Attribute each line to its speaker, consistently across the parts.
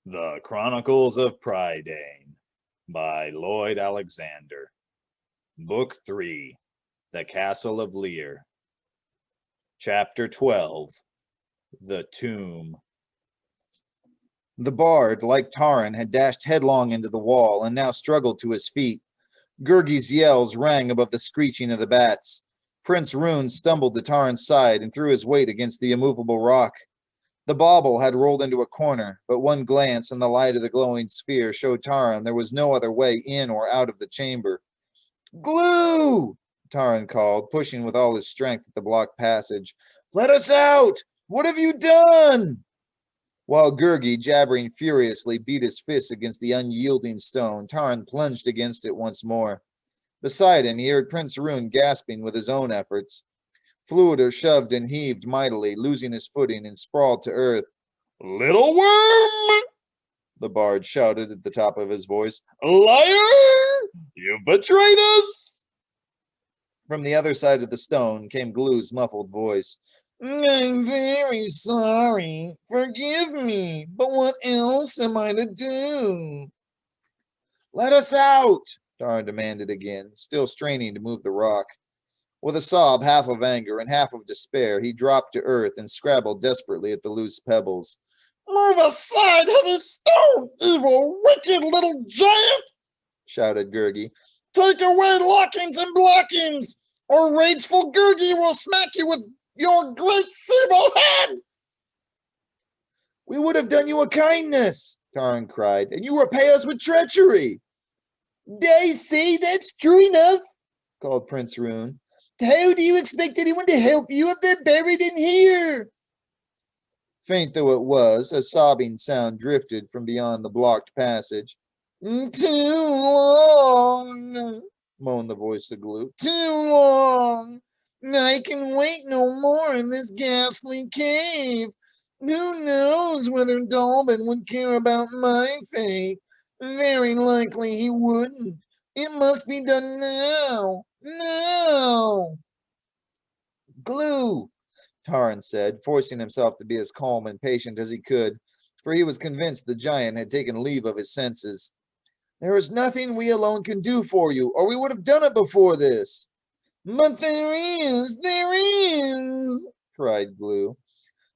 Speaker 1: The Chronicles of Prydain by Lloyd Alexander. Book 3, The Castle of Llyr. Chapter 12, The Tomb. The bard, like Taran, had dashed headlong into the wall and now struggled to his feet. Gurgi's yells rang above the screeching of the bats. Prince Rune stumbled to Taran's side and threw his weight against the immovable rock. The bauble had rolled into a corner, but one glance in the light of the glowing sphere showed Taran there was no other way in or out of the chamber. "Glue!" Taran called, pushing with all his strength at the blocked passage. "Let us out! What have you done?" While Gurgi, jabbering furiously, beat his fists against the unyielding stone, Taran plunged against it once more. Beside him, he heard Prince Rune gasping with his own efforts. Fluider shoved and heaved mightily, losing his footing and sprawled to earth. "Little worm!" the bard shouted at the top of his voice. "Liar! You betrayed us!" From the other side of the stone came Glue's muffled voice. "I'm very sorry. Forgive me. But what else am I to do?" "Let us out!" Taran demanded again, still straining to move the rock. With a sob half of anger and half of despair, he dropped to earth and scrabbled desperately at the loose pebbles. "Move aside, heavy stone, evil, wicked little giant!" shouted Gurgi. "Take away lockings and blockings, or rageful Gurgi will smack you with your great feeble head!" "We would have done you a kindness," Taran cried, "and you repay us with treachery." "I say that's true enough," called Prince Rune. "How do you expect anyone to help you if they're buried in here?" Faint though it was, a sobbing sound drifted from beyond the blocked passage. "Too long," moaned the voice of Glue. "Too long. I can wait no more in this ghastly cave. Who knows whether Dalbin would care about my fate? Very likely he wouldn't. It must be done now. Now!" "Glue!" Taran said, forcing himself to be as calm and patient as he could, for he was convinced the giant had taken leave of his senses. "There is nothing we alone can do for you, or we would have done it before this." "But there is, cried Glue.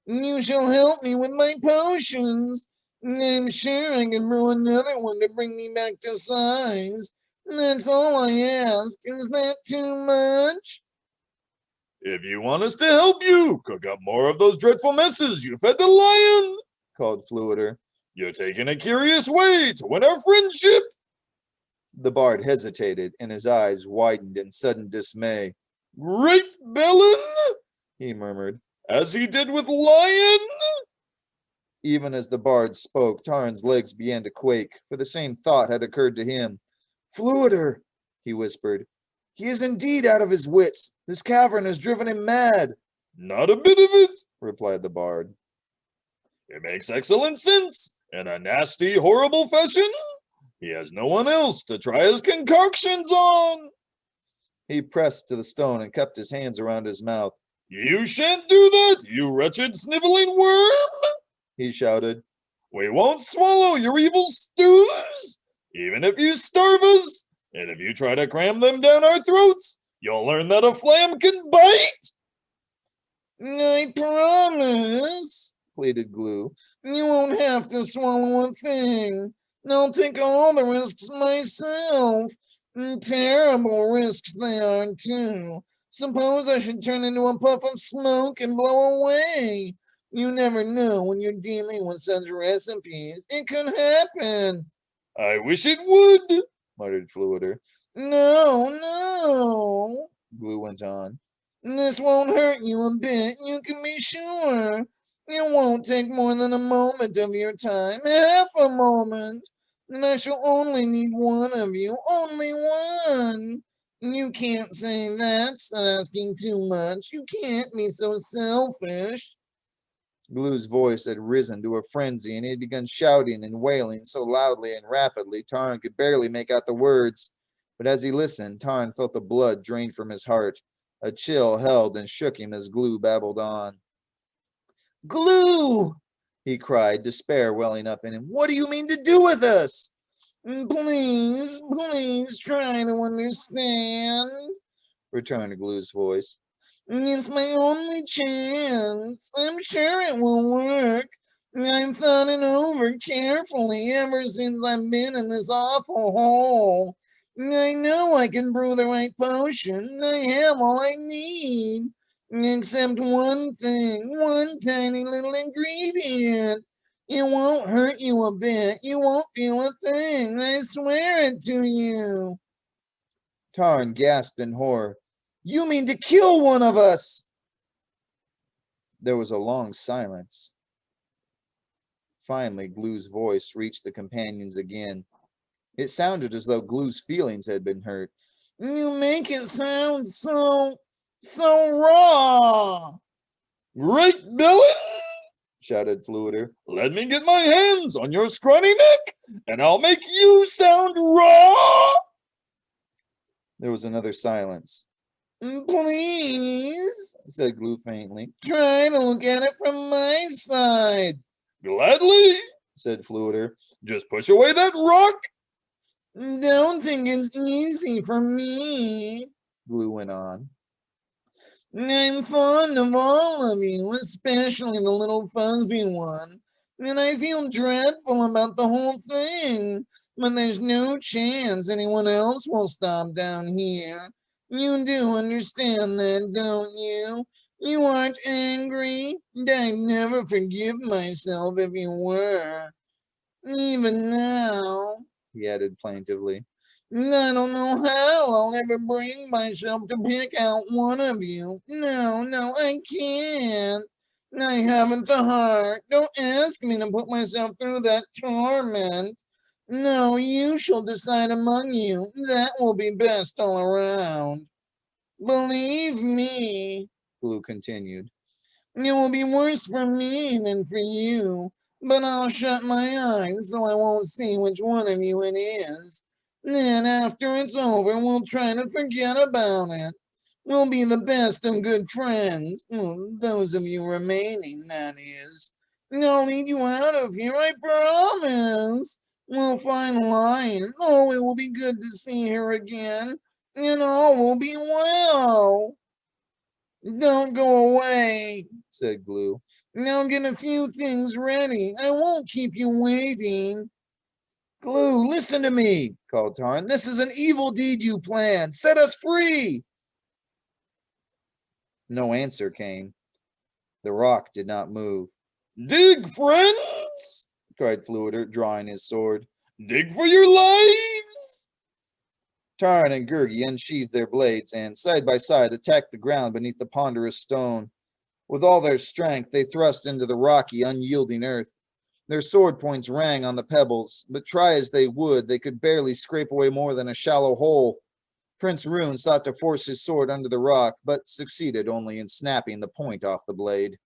Speaker 1: "You shall help me with my potions. I'm sure I can brew another one to bring me back to size. That's all I ask. Is that too much?" "If you want us to help you, cook up more of those dreadful messes you fed the lion," called Fluider. "You're taking a curious way to win our friendship." The bard hesitated, and his eyes widened in sudden dismay. "Great Bellin," he murmured, "as he did with Lion?" Even as the bard spoke, Taran's legs began to quake, for the same thought had occurred to him. "Fluider," he whispered. "He is indeed out of his wits. This cavern has driven him mad." "Not a bit of it," replied the bard. "It makes excellent sense. In a nasty, horrible fashion. He has no one else to try his concoctions on." He pressed to the stone and cupped his hands around his mouth. "You shan't do that, you wretched sniveling worm!" he shouted. "We won't swallow your evil stews, even if you starve us. And if you try to cram them down our throats, you'll learn that a flam can bite." "I promise," pleaded Glue. "You won't have to swallow a thing. I'll take all the risks myself. Terrible risks they are, too. Suppose I should turn into a puff of smoke and blow away. You never know when you're dealing with such recipes. It could happen." "I wish it would," muttered Fluider. No, Glue went on. "This won't hurt you a bit, you can be sure. It won't take more than a moment of your time, half a moment. And I shall only need one of you, only one. You can't say that's asking too much. You can't be so selfish." Glue's voice had risen to a frenzy, and he had begun shouting and wailing so loudly and rapidly Taran could barely make out the words. But as he listened, Taran felt the blood drain from his heart. A chill held and shook him as Glue babbled on. "Glue!"
Speaker 2: he cried, despair welling up in him. What do you mean to do with us?
Speaker 3: Please, please try to understand,
Speaker 2: returned Glue's voice.
Speaker 3: It's my only chance. I'm sure it will work. I've thought it over carefully ever since I've been in this awful hole. I know I can brew the right potion. I have all I need. Except one thing, one tiny little ingredient. It won't hurt you a bit. You won't feel a thing. I swear it to you.
Speaker 2: Tarn gasped in horror. You mean to kill one of us? There was a long silence. Finally, Glue's voice reached the companions again. It sounded as though Glue's feelings had been hurt.
Speaker 3: You make it sound so raw.
Speaker 1: Great villain!
Speaker 2: Shouted Fluider.
Speaker 1: Let me get my hands on your scrawny neck, and I'll make you sound raw!
Speaker 2: There was another silence.
Speaker 3: Please,
Speaker 2: said Glue faintly.
Speaker 3: Try to look at it from my side.
Speaker 1: Gladly,
Speaker 2: said Fluider.
Speaker 1: Just push away that rock.
Speaker 3: Don't think it's easy for me,
Speaker 2: Glue went on.
Speaker 3: I'm fond of all of you, especially the little fuzzy one. And I feel dreadful about the whole thing. But there's no chance anyone else will stop down here. You do understand that, don't you? You aren't angry? I'd never forgive myself if you were. Even now,
Speaker 2: he added plaintively.
Speaker 3: I don't know how I'll ever bring myself to pick out one of you. No, I can't. I haven't the heart. Don't ask me to put myself through that torment. No, you shall decide among you. That will be best all around. Believe me,
Speaker 2: Glue continued.
Speaker 3: It will be worse for me than for you, but I'll shut my eyes so I won't see which one of you it is. Then, after it's over, we'll try to forget about it. We'll be the best of good friends. Those of you remaining, that is. I'll lead you out of here, I promise. We'll find Lion. Oh, it will be good to see her again. And all will be well. Don't go away,
Speaker 2: said Glue.
Speaker 3: Now get a few things ready. I won't keep you waiting.
Speaker 2: Glue, listen to me, called Tarn. This is an evil deed you planned. Set us free. No answer came. The rock did not move.
Speaker 1: Dig, friends,
Speaker 2: cried Fluider, drawing his sword.
Speaker 1: Dig for your lives.
Speaker 2: Tarn and Gurgi unsheathed their blades and, side by side, attacked the ground beneath the ponderous stone. With all their strength, they thrust into the rocky, unyielding earth. Their sword points rang on the pebbles, but try as they would, they could barely scrape away more than a shallow hole. Prince Rune sought to force his sword under the rock, but succeeded only in snapping the point off the blade.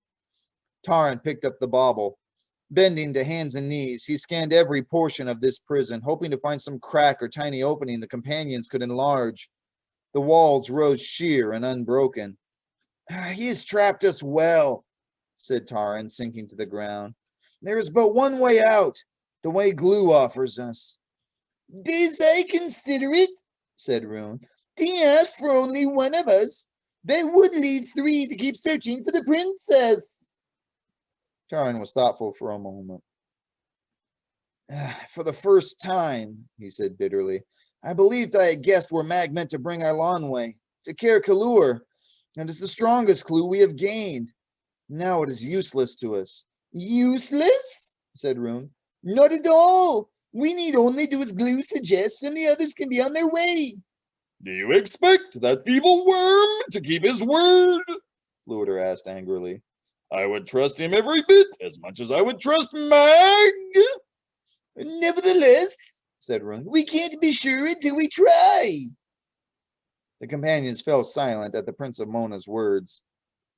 Speaker 2: Tarn picked up the bauble. Bending to hands and knees, he scanned every portion of this prison, hoping to find some crack or tiny opening the companions could enlarge. The walls rose sheer and unbroken. He has trapped us well, said Tarn, sinking to the ground. There is but one way out, the way Glue offers us.
Speaker 3: This I consider it, said Rune. He asked for only one of us. They would leave 3 to keep searching for the princess.
Speaker 2: Tarn was thoughtful for a moment. For the first time, he said bitterly, I believed I had guessed where Mag meant to bring Arlanwe, to Caer Callur, and it's the strongest clue we have gained. Now it is useless to us. Useless? Said Rune. Not at all. We need only do as Glue suggests, and the others can be on their way.
Speaker 1: Do you expect that feeble worm to keep his word?
Speaker 2: Fluider asked angrily.
Speaker 1: I would trust him every bit as much as I would trust Mag.
Speaker 3: Nevertheless, said Rune, we can't be sure until we try.
Speaker 2: The companions fell silent at the Prince of Mona's words.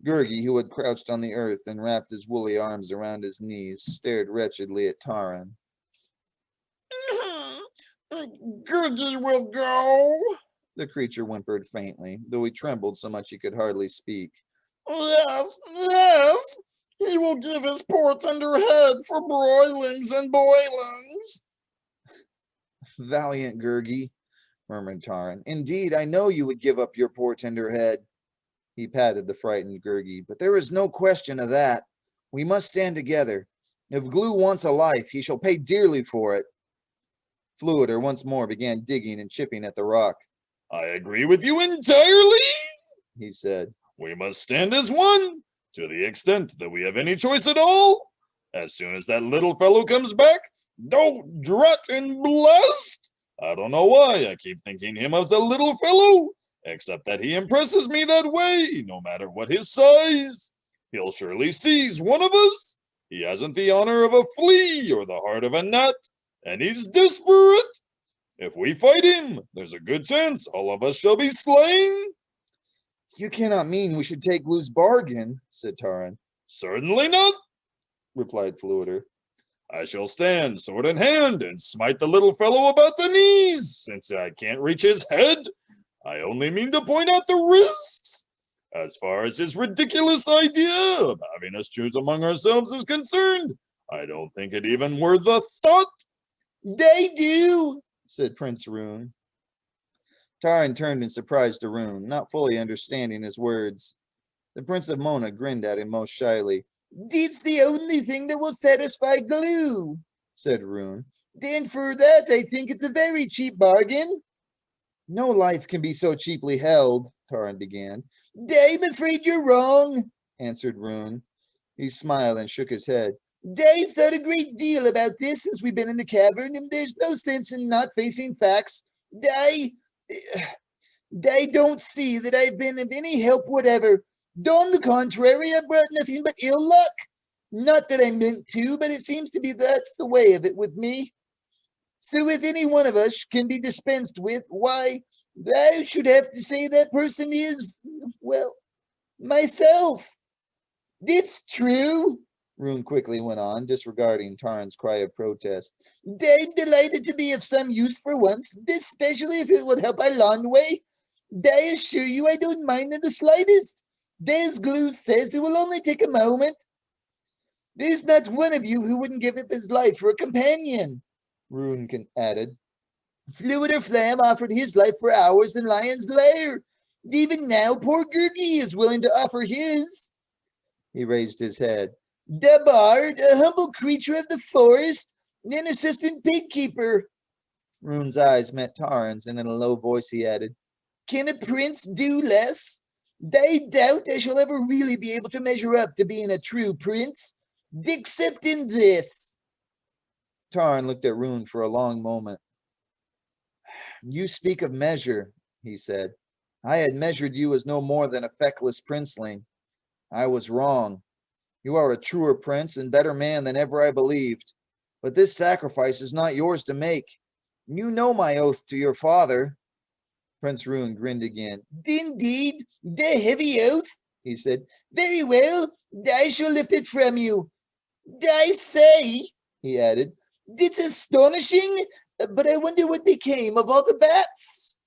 Speaker 2: Gurgi, who had crouched on the earth and wrapped his woolly arms around his knees, stared wretchedly at Tarn.
Speaker 3: Gurgi will go,
Speaker 2: the creature whimpered faintly, though he trembled so much he could hardly speak.
Speaker 3: Yes, He will give his poor tender head for broilings and boilings.
Speaker 2: Valiant Gurgi, murmured Taran. Indeed, I know you would give up your poor tender head. He patted the frightened Gurgi. But there is no question of that. We must stand together. If Glue wants a life, he shall pay dearly for it. Fluider once more began digging and chipping at the rock.
Speaker 1: I agree with you entirely,
Speaker 2: He said.
Speaker 1: We must stand as one, to the extent that we have any choice at all. As soon as that little fellow comes back, don't drat and blast! I don't know why I keep thinking him as a little fellow, except that he impresses me that way, no matter what his size. He'll surely seize one of us. He hasn't the honor of a flea or the heart of a gnat, and he's desperate. If we fight him, there's a good chance all of us shall be slain.
Speaker 2: You cannot mean we should take Glue's bargain, said Taran.
Speaker 1: Certainly not,
Speaker 2: replied Fluider.
Speaker 1: I shall stand sword in hand and smite the little fellow about the knees, since I can't reach his head. I only mean to point out the risks. As far as his ridiculous idea of having us choose among ourselves is concerned, I don't think it even worth a thought.
Speaker 3: They do,
Speaker 2: said Prince Rune. Taran turned in surprise to Rune, not fully understanding his words. The Prince of Mona grinned at him most shyly.
Speaker 3: It's the only thing that will satisfy Glue,
Speaker 2: said Rune.
Speaker 3: Then for that, I think it's a very cheap bargain.
Speaker 2: No life can be so cheaply held, Taran began.
Speaker 3: I'm afraid you're wrong,
Speaker 2: answered Rune. He smiled and shook his head.
Speaker 3: I've thought a great deal about this since we've been in the cavern, and there's no sense in not facing facts. I don't see that I've been of any help whatever. On the contrary, I've brought nothing but ill luck. Not that I meant to, but it seems to be that's the way of it with me. So if any one of us can be dispensed with, why, I should have to say that person is, well, myself. It's true, Rune quickly went on, disregarding Taran's cry of protest. I'm delighted to be of some use for once, especially if it would help a long way. I assure you I don't mind in the slightest. As Glue says, it will only take a moment. There's not one of you who wouldn't give up his life for a companion, Rune added. Fluider Flam offered his life for ours in Lion's Lair. Even now, poor Gurgi is willing to offer his. He raised his head. The bard, a humble creature of the forest, an assistant pig keeper. Rune's eyes met Taran's, and in a low voice he added, Can a prince do less? I doubt I shall ever really be able to measure up to being a true prince, except in this. Taran looked at Rune for a long moment. You speak of measure, he said. I had measured you as no more than a feckless princeling. I was wrong. You are a truer prince and better man than ever I believed. But this sacrifice is not yours to make. You know my oath to your father. Prince Rune grinned again. Indeed, the heavy oath, he said. Very well, I shall lift it from you. I say, he added, it's astonishing, but I wonder what became of all the bats.